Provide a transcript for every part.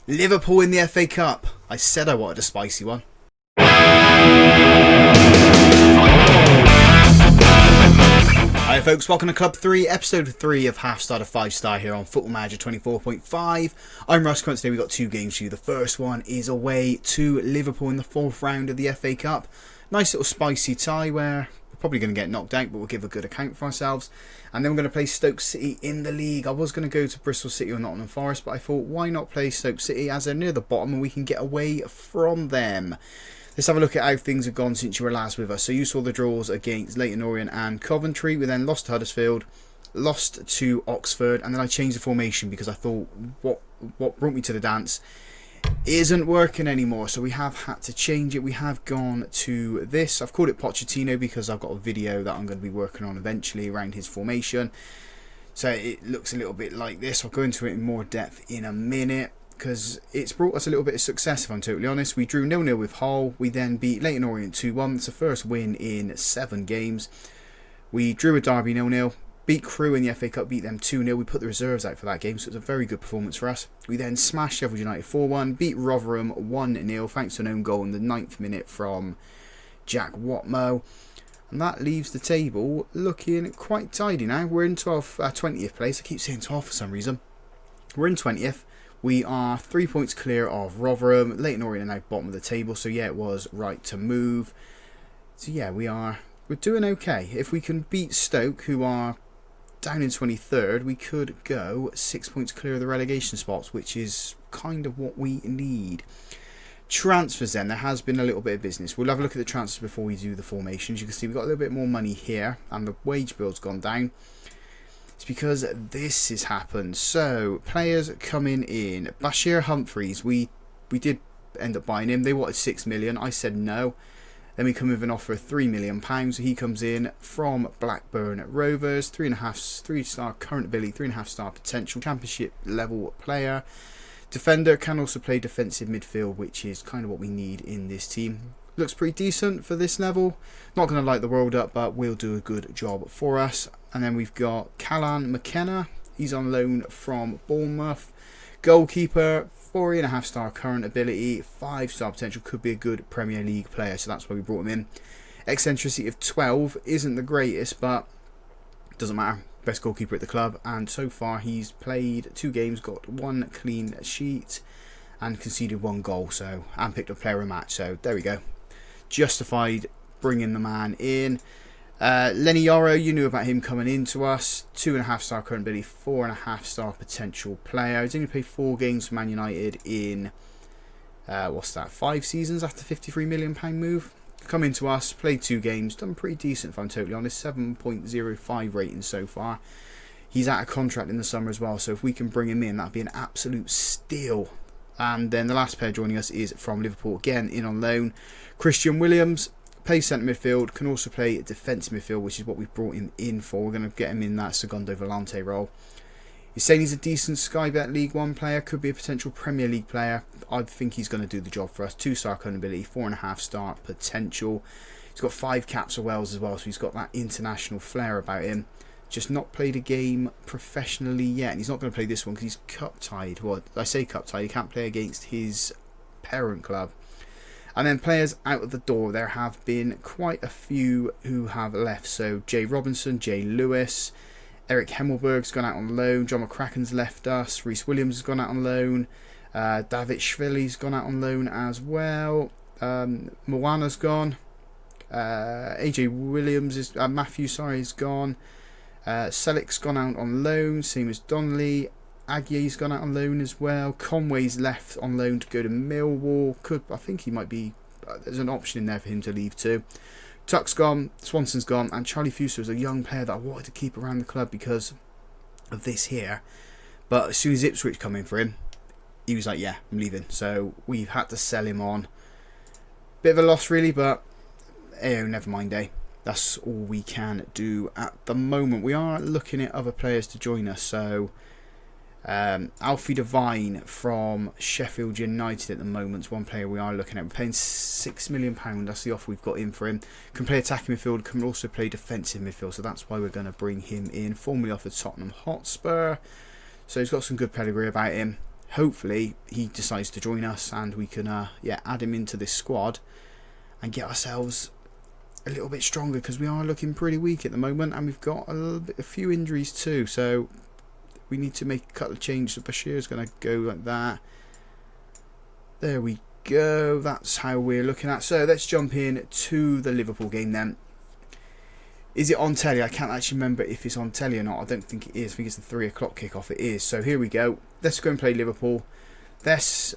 Liverpool in the FA Cup. I said I wanted a spicy one. Hi folks, welcome to Club 3, episode 3 of Half Star to 5 Star here on Football Manager 24.5. I'm Russ. Today we've got two games for you. The first one is away to Liverpool in the 4th round of the FA Cup. Nice little spicy tie where we're probably going to get knocked out, but we'll give a good account for ourselves. And then we're going to play Stoke City in the league. I was going to go to Bristol City or Nottingham Forest, but I thought why not play Stoke City as they're near the bottom and we can get away from them. Let's have a look at how things have gone since you were last with us. So you saw the draws against Leyton Orient and Coventry. We then lost to Huddersfield, lost to Oxford, and then I changed the formation because I thought what brought me to the dance isn't working anymore. So we have had to change it. We have gone to this. I've called it Pochettino because I've got a video that I'm going to be working on eventually around his formation. So it looks a little bit like this. I'll go into it in more depth in a minute, because it's brought us a little bit of success, if I'm totally honest. We drew 0-0 with Hull. We then beat Leyton Orient 2-1. It's the first win in 7 games. We drew a Derby 0-0. Beat Crewe in the FA Cup, beat them 2-0. We put the reserves out for that game, so it's a very good performance for us. We then smashed Sheffield United 4-1. Beat Rotherham 1-0, thanks to an own goal in the 9th minute from Jack Watmo. And that leaves the table looking quite tidy now. We're in 20th place. I keep saying 12th for some reason. We're in 20th. We are 3 points clear of Rotherham. Leyton Orient are now bottom of the table, so yeah, it was right to move. So yeah, we're doing okay. If we can beat Stoke, who are down in 23rd, we could go 6 points clear of the relegation spots, which is kind of what we need. Transfers then, there has been a little bit of business. We'll have a look at the transfers before we do the formations. You can see we've got a little bit more money here, and the wage bill's gone down. It's because this has happened. So players coming in. Bashir Humphreys, we did end up buying him. They wanted 6 million. I said no. Then we come with an offer of £3 million. So he comes in from Blackburn Rovers. 3-star current ability, 3.5-star potential, championship level player. Defender, can also play defensive midfield, which is kind of what we need in this team. Looks pretty decent for this level. Not going to light the world up, but will do a good job for us. And then we've got Callan McKenna. He's on loan from Bournemouth. Goalkeeper, 4.5-star current ability, 5-star potential. Could be a good Premier League player, so that's why we brought him in. Eccentricity of 12 isn't the greatest, but doesn't matter. Best goalkeeper at the club, and so far he's played 2 games, got 1 clean sheet, and conceded 1 goal. So and picked a player a match. So there we go. Justified bringing the man in. Lenny Yoro, you knew about him coming into us. 2.5-star current ability, 4.5-star potential player. He's only played 4 games for Man United in 5 seasons after £53 million move. Come into us, played 2 games, done pretty decent if I'm totally honest. 7.05 rating so far. He's out of contract in the summer as well, so if we can bring him in, that'd be an absolute steal. And then the last player joining us is from Liverpool, again in on loan. Christian Williams. Plays centre midfield, can also play defensive midfield, which is what we've brought him in for. We're going to get him in that Segundo Volante role. He's saying he's a decent Sky Bet League 1 player, could be a potential Premier League player. I think he's going to do the job for us. 2-star current ability, 4.5-star potential. He's got 5 caps for Wales as well, so he's got that international flair about him. Just not played a game professionally yet, and he's not going to play this one because he's cup tied. Well, I say cup tied, he can't play against his parent club. And then players out of the door, there have been quite a few who have left. So Jay Robinson, Jay Lewis, Eric Hemmelberg's gone out on loan, John McCracken's left us, Reece Williams has gone out on loan, David Shvili's gone out on loan as well, Moana's gone, AJ Williams is is gone, Selic's gone out on loan, same as Donnelly. Aguirre's gone out on loan as well. Conway's left on loan to go to Millwall. I think he might be. There's an option in there for him to leave too. Tuck's gone. Swanson's gone. And Charlie Fuster is a young player that I wanted to keep around the club because of this here. But as soon as Ipswich come in for him, he was like, yeah, I'm leaving. So we've had to sell him on. Bit of a loss really, but never mind, eh? That's all we can do at the moment. We are looking at other players to join us. So Alfie Devine from Sheffield United at the moment is one player we are looking at. We're paying £6 million. That's the offer we've got in for him. Can play attacking midfield, can also play defensive midfield, so that's why we're going to bring him in. Formerly offered Tottenham Hotspur, so he's got some good pedigree about him. hopefully he decides to join us and we can add him into this squad and get ourselves a little bit stronger, because we are looking pretty weak at the moment and we've got a few injuries too, so we need to make a couple of changes. So Bashir's going to go like that. There we go, that's how we're looking at. So let's jump in to the Liverpool game then. Is it on telly? I can't actually remember if it's on telly or not. I don't think it is. I think it's the 3 o'clock kickoff. It is. So here we go. Let's go and play Liverpool. Let's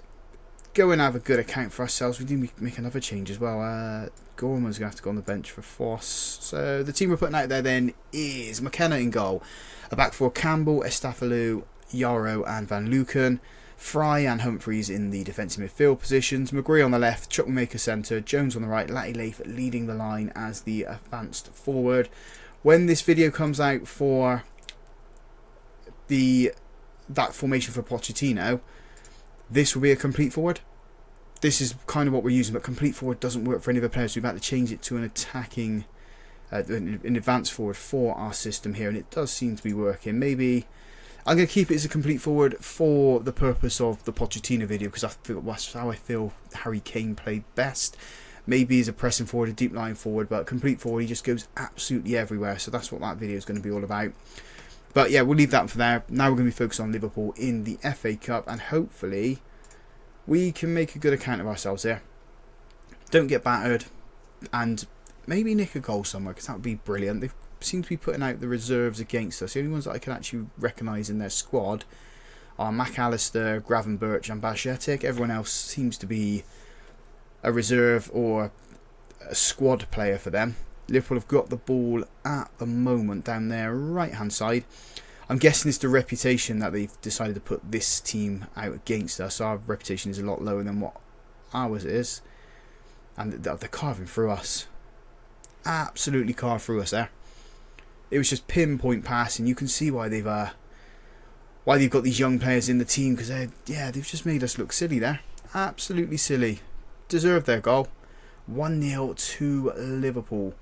go and have a good account for ourselves. We do make another change as well. Gorman's going to have to go on the bench for Foss. So the team we're putting out there then is McKenna in goal. A back four: Campbell, Estafalou, Yarrow and Van Luken. Fry and Humphreys in the defensive midfield positions. McGree on the left, Chuckmaker centre, Jones on the right, Latty Lafe leading the line as the advanced forward. When this video comes out for that formation for Pochettino, this will be a complete forward. This is kind of what we're using, but complete forward doesn't work for any of the players, so we've had to change it to an attacking, an advanced forward for our system here, and it does seem to be working. Maybe I'm going to keep it as a complete forward for the purpose of the Pochettino video, because that's how I feel Harry Kane played best. Maybe as a pressing forward, a deep line forward, but complete forward, he just goes absolutely everywhere. So that's what that video is going to be all about. But yeah, we'll leave that for there. Now we're going to be focused on Liverpool in the FA Cup, and hopefully we can make a good account of ourselves here. Don't get battered, and maybe nick a goal somewhere, because that would be brilliant. They seem to be putting out the reserves against us. The only ones that I can actually recognise in their squad are McAllister, Gravenberch and Bajcetic. Everyone else seems to be a reserve or a squad player for them. Liverpool have got the ball at the moment down their right hand side. I'm guessing it's the reputation that they've decided to put this team out against us. Our reputation is a lot lower than what ours is, and they're carving through us. Absolutely carved through us there. It was just pinpoint passing. You can see why they've got these young players in the team, because they've just made us look silly there. Absolutely silly. Deserved their goal. 1-0 to Liverpool.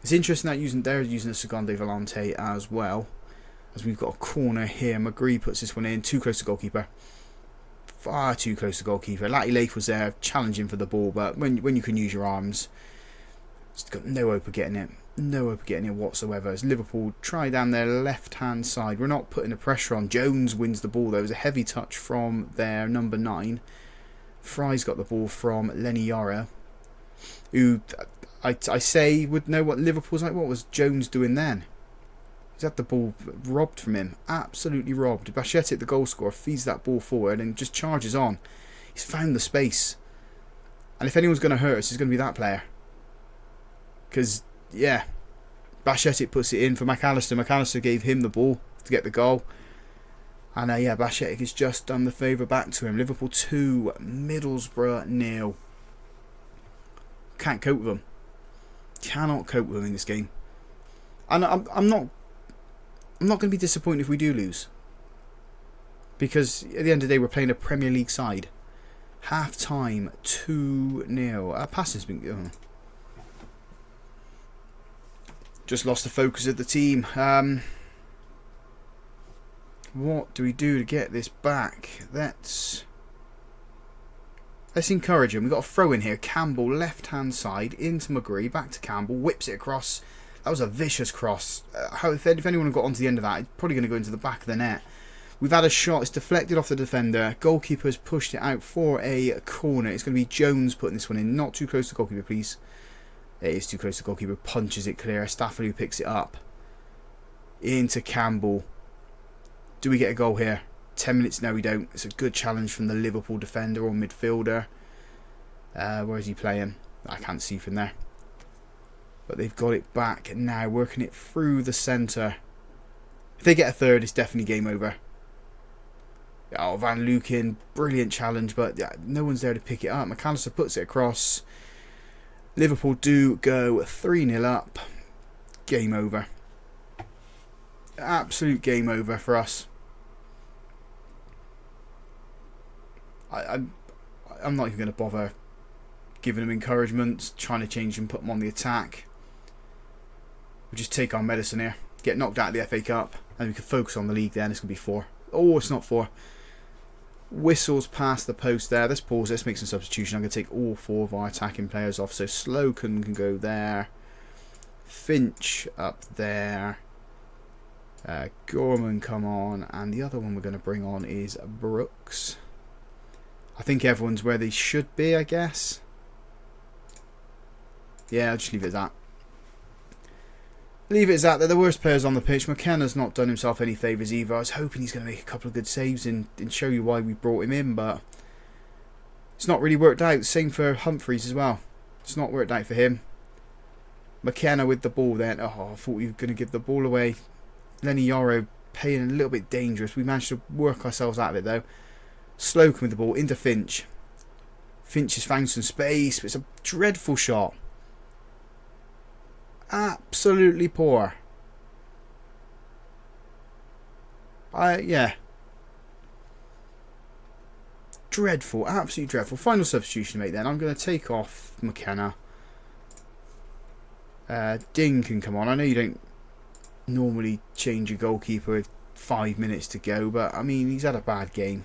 It's interesting that they're using a Seconde Volante as well, as we've got a corner here. McGree puts this one in, too close to goalkeeper. Far too close to goalkeeper. Latty Lafe was there challenging for the ball, but when you can use your arms, it's got no hope of getting it. No hope of getting it whatsoever. As Liverpool try down their left hand side. We're not putting the pressure on. Jones wins the ball though. It was a heavy touch from their number 9. Fry's got the ball from Lenny Yara, who I say would know what Liverpool's like. What was Jones doing then? He's had the ball robbed from him. Absolutely robbed. Bajcetic, the goal scorer, feeds that ball forward and just charges on. He's found the space. And if anyone's going to hurt us, it's going to be that player. Because, yeah, Bajcetic puts it in for McAllister. McAllister gave him the ball to get the goal. And Bajcetic has just done the favour back to him. Liverpool 2, Middlesbrough 0. Can't cope with them. Cannot cope with them in this game. And I'm not going to be disappointed if we do lose, because at the end of the day we're playing a Premier League side. Half time 2-0. Our pass has been just lost the focus of the team. What do we do to get this back? Let's encourage him. We've got a throw in here. Campbell, left hand side, into McGree, back to Campbell, whips it across. That was a vicious cross. If anyone had got onto the end of that, it's probably going to go into the back of the net. We've had a shot. It's deflected off the defender. Goalkeeper's pushed it out for a corner. It's going to be Jones putting this one in. Not too close to goalkeeper, please. It is too close to goalkeeper. Punches it clear. Staffalu picks it up. Into Campbell. Do we get a goal here? 10 minutes? No, we don't. It's a good challenge from the Liverpool defender or midfielder. Where is he playing? I can't see from there. But they've got it back now, working it through the centre. If they get a third, it's definitely game over. Oh, Van Luken, brilliant challenge, but no one's there to pick it up. McAllister puts it across. Liverpool do go 3-0 up. Game over. Absolute game over for us. I'm not even going to bother giving them encouragement, trying to change them, put them on the attack. We'll just take our medicine here, get knocked out of the FA Cup, and we can focus on the league then. It's going to be 4. Oh, it's not 4. Whistles past the post there. Let's pause. Let's make some substitution. I'm going to take all 4 of our attacking players off. So Slocum can go there. Finch up there. Gorman come on. And the other one we're going to bring on is Brooks. I think everyone's where they should be, I guess. Yeah, I'll just leave it at that. Leave it as that. They're the worst players on the pitch. McKenna's not done himself any favours either. I was hoping he's going to make a couple of good saves and show you why we brought him in, but it's not really worked out. Same for Humphreys as well. It's not worked out for him. McKenna with the ball then. Oh, I thought we were going to give the ball away. Lenny Yoro playing a little bit dangerous. We managed to work ourselves out of it though. Slocum with the ball into Finch. Finch has found some space, but it's a dreadful shot. Absolutely poor. Yeah. Dreadful. Absolutely dreadful. Final substitution, mate, then. I'm going to take off McKenna. Ding can come on. I know you don't normally change your goalkeeper with 5 minutes to go, but, I mean, he's had a bad game.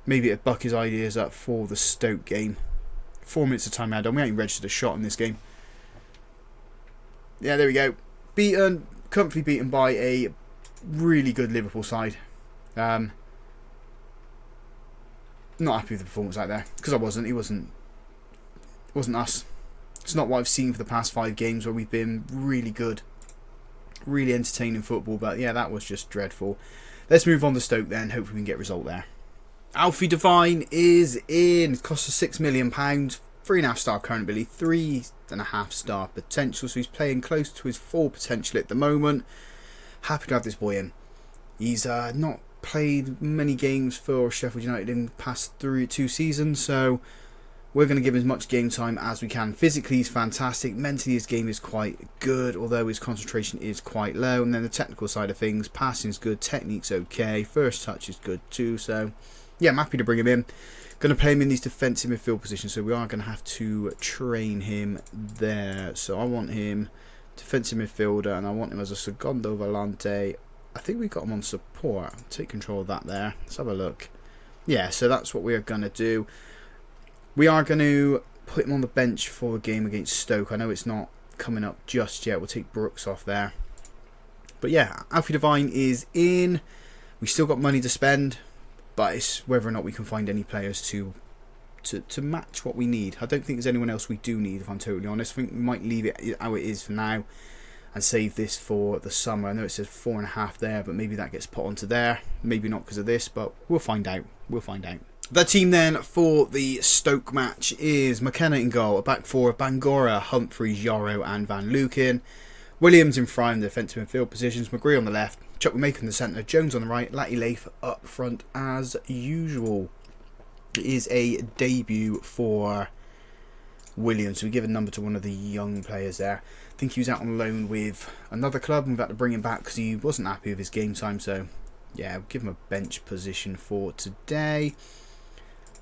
Maybe it'll buck his ideas up for the Stoke game. 4 minutes of time add-on. We ain't registered a shot in this game. Yeah, there we go. Beaten, comfortably beaten by a really good Liverpool side. Not happy with the performance out there because I wasn't. It wasn't us. It's not what I've seen for the past 5 games where we've been really good, really entertaining football. But yeah, that was just dreadful. Let's move on to Stoke then. Hopefully we can get a result there. Alfie Devine is in. It cost us £6 million. 3.5 star current ability, 3.5 star potential, so he's playing close to his full potential at the moment. Happy to have this boy in. He's not played many games for Sheffield United in the past 2 seasons, so we're going to give him as much game time as we can. Physically he's fantastic, mentally his game is quite good, although his concentration is quite low, and then the technical side of things, passing's good, technique's okay, first touch is good too, so yeah, I'm happy to bring him in. Going to play him in these defensive midfield positions, so we are going to have to train him there. So I want him defensive midfielder, and I want him as a segundo volante. I think we've got him on support. I'll take control of that there. Let's have a look. Yeah, so that's what we are going to do. We are going to put him on the bench for the game against Stoke. I know it's not coming up just yet. We'll take Brooks off there. But yeah, Alfie Devine is in. We still got money to spend. But it's whether or not we can find any players to match what we need. I don't think there's anyone else we do need, if I'm totally honest. I think we might leave it how it is for now and save this for the summer. I know it says 4.5 there, but maybe that gets put onto there. Maybe not because of this, but we'll find out. We'll find out. The team then for the Stoke match is McKenna in goal, a back four of Bangora, Humphreys, Yoro and Van Luken. Williams in front in the defensive midfield positions, McGree on the left, Chuck Maker in the centre, Jones on the right, Latty Lafe up front as usual. It is a debut for Williams. So we give a number to one of the young players there. I think he was out on loan with another club and we've had to bring him back because he wasn't happy with his game time. So yeah, we'll give him a bench position for today.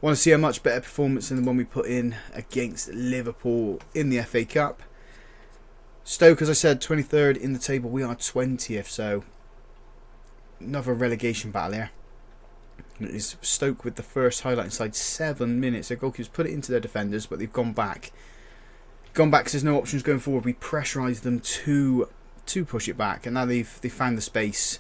Want to see a much better performance than the one we put in against Liverpool in the FA Cup. Stoke, as I said, 23rd in the table. We are 20th, so another relegation battle here. It is Stoke with the first highlight inside 7 minutes. Their goalkeepers put it into their defenders, but they've gone back. Gone back because there's no options going forward. We pressurised them to push it back, and now they've found the space.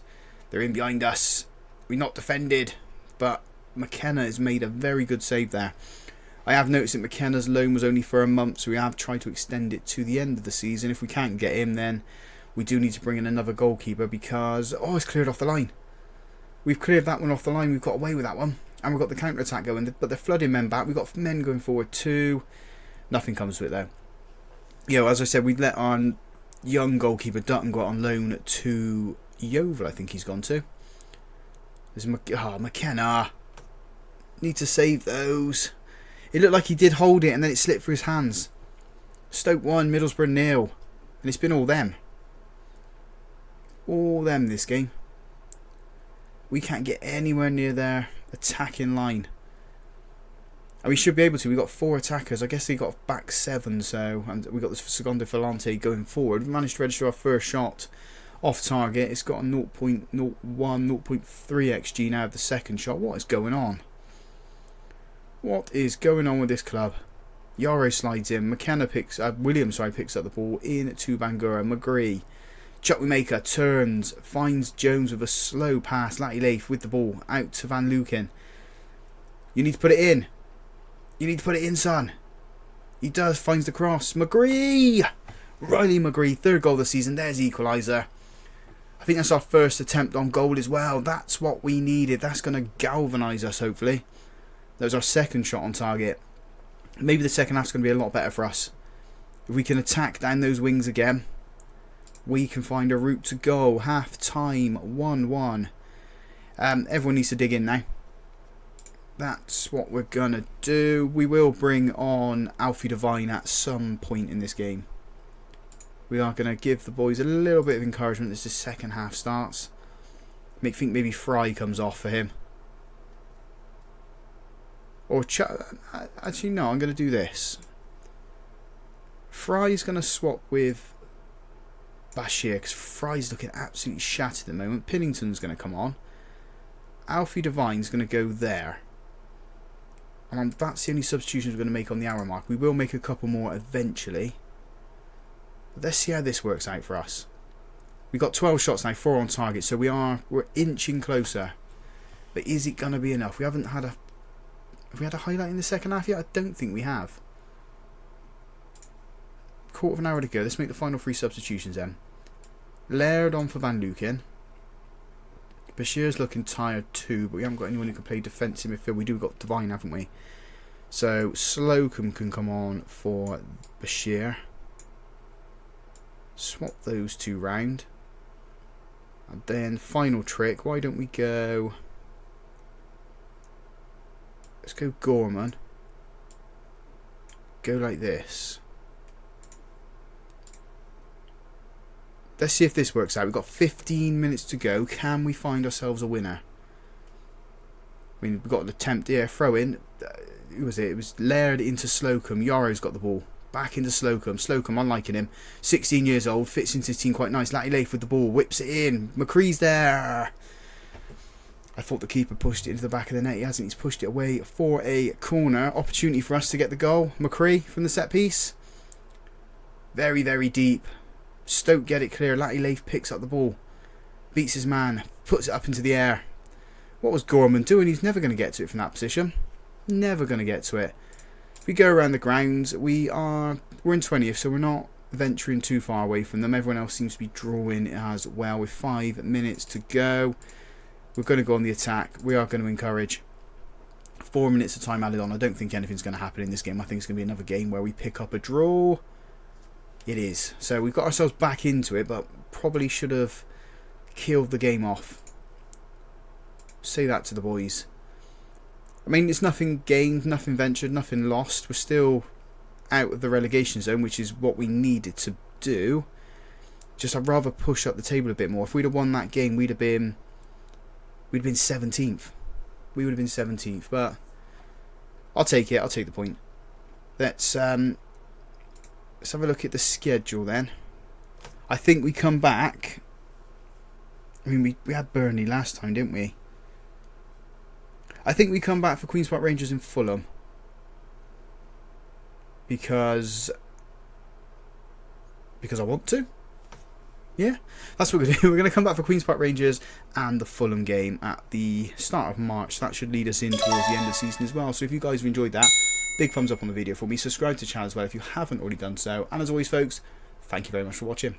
They're in behind us. We're not defended, but McKenna has made a very good save there. I have noticed that McKenna's loan was only for a month, so we have tried to extend it to the end of the season. If we can't get him, then we do need to bring in another goalkeeper because... oh, it's cleared off the line. We've cleared that one off the line. We've got away with that one. And we've got the counter-attack going. But they're flooding men back. We've got men going forward too. Nothing comes to it, though. You know, as I said, we let our young goalkeeper Dutton go out on loan to Yeovil, I think he's gone to. There's McKenna. Need to save those. It looked like he did hold it and then it slipped through his hands. Stoke 1, Middlesbrough 0. And it's been all them. All them this game. We can't get anywhere near their attacking line. And we should be able to. We've got 4 attackers. I guess they got back 7. So, and we've got this Segundo Volante going forward. We managed to register our first shot Off target, it's got a 0.01, 0.3 XG now of the second shot. What is going on? What is going on with this club? Yarrow slides in. Williams picks up the ball in to Bangura. McGree. Chukwuemeka turns, finds Jones with a slow pass. Latty Lath with the ball out to Van Luken. You need to put it in. You need to put it in, son. He does, finds the cross. McGree! Riley McGree, third goal of the season. There's the equaliser. I think that's our first attempt on goal as well. That's what we needed. That's going to galvanise us, hopefully. That was our second shot on target. Maybe the second half's going to be a lot better for us. If we can attack down those wings again, we can find a route to goal. Half time, 1-1. Everyone needs to dig in now. That's what we're going to do. We will bring on Alfie Devine at some point in this game. We are going to give the boys a little bit of encouragement as the second half starts. I think maybe Fry comes off for him. Or actually no, I'm going to do this. Fry's going to swap with Bashir because Fry's looking absolutely shattered at the moment. Pennington's going to come on. Alfie Devine's going to go there. And that's the only substitutions we're going to make on the hour mark. We will make a couple more eventually. But let's see how this works out for us. We've got 12 shots now, 4 on target, so we're inching closer. But is it going to be enough? Have we had a highlight in the second half yet? I don't think we have. Quarter of an hour to go. Let's make the final 3 substitutions then. Laird on for Van Luken. Bashir's looking tired too, but we haven't got anyone who can play defensive midfield. We do got Devine, haven't we? So Slocum can come on for Bashir. Swap those 2 round. And then final trick. Why don't we go... Let's go Gorman. Go like this. Let's see if this works out. We've got 15 minutes to go. Can we find ourselves a winner? I mean, we've got an attempt here. Throw in. Who was it? It was Laird into Slocum. Yarrow's got the ball. Back into Slocum. Slocum, I'm liking him. 16 years old. Fits into his team quite nice. Latty Lath with the ball. Whips it in. McCree's there. I thought the keeper pushed it into the back of the net. He hasn't. He's pushed it away for a corner. Opportunity for us to get the goal. McCree from the set piece. Very, very deep. Stoke get it clear. Latty Lath picks up the ball. Beats his man. Puts it up into the air. What was Gorman doing? He's never going to get to it from that position. Never going to get to it. If we go around the grounds, we're in 20th, so we're not venturing too far away from them. Everyone else seems to be drawing as well with 5 minutes to go. We're going to go on the attack. We are going to encourage. 4 minutes of time added on. I don't think anything's going to happen in this game. I think it's going to be another game where we pick up a draw. It is. So we've got ourselves back into it, but probably should have killed the game off. Say that to the boys. I mean, it's nothing gained, nothing ventured, nothing lost. We're still out of the relegation zone, which is what we needed to do. Just I'd rather push up the table a bit more. If we'd have won that game, we'd have been 17th. We would have been 17th, but I'll take it. I'll take the point. Let's have a look at the schedule then. I think we come back. I mean, we had Burnley last time, didn't we? I think we come back for Queen's Park Rangers in Fulham. Because I want to. Yeah, that's what we're going to do. We're going to come back for Queen's Park Rangers and the Fulham game at the start of March. That should lead us in towards the end of the season as well. So if you guys have enjoyed that, big thumbs up on the video for me. Subscribe to the channel as well if you haven't already done so. And as always, folks, thank you very much for watching.